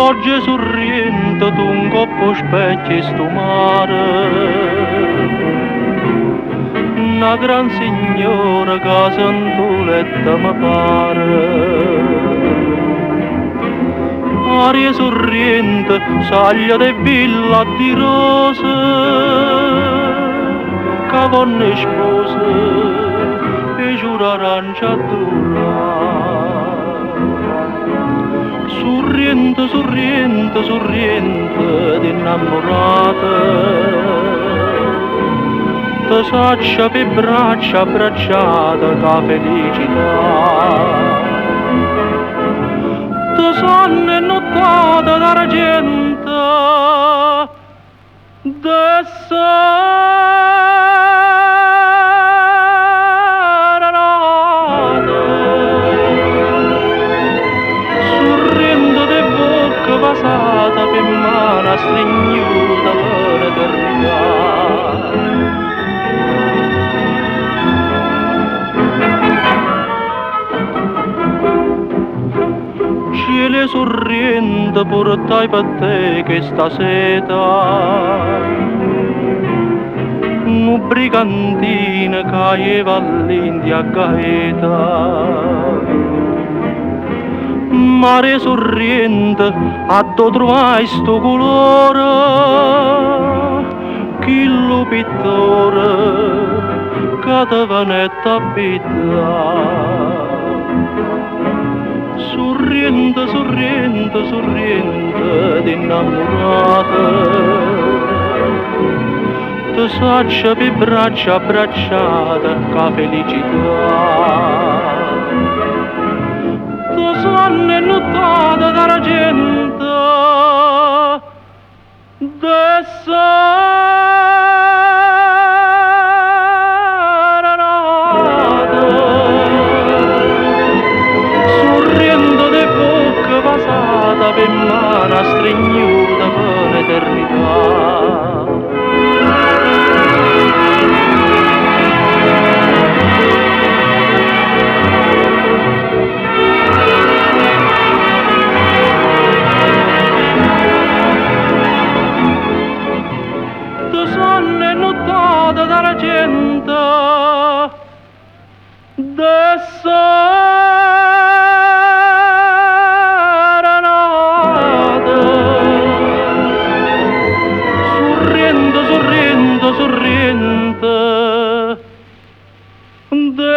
L'oggi sorriente d'un coppo specchio e sto mare, una gran signora che santoletta mi pare. Aria sorriente, saglia de villa di rose, cavonne spose, e giura arancia sorriente, sorriente, sorriente d'innamorata, te saccia per braccia abbracciata ca felicità, te sonne nottata d'argento de passata per mano stringnuta per eternità. Cielo sorriente portai per te che sta seta, un brigantino caeva all'India gaeta. Mare sorriente, a do trovai sto colore, chi lo pittore, che te venetta abita. Sorriente, sorriente, sorriente d'innamorata, te saccia per braccia abbracciata, che felicità. Sonne nottata d'argento de serenata, sorriendo de bocca passata per mano stringnuta per eternità. Sonne nottata d'argento de serenata, sorriente, sorriente, sorriente de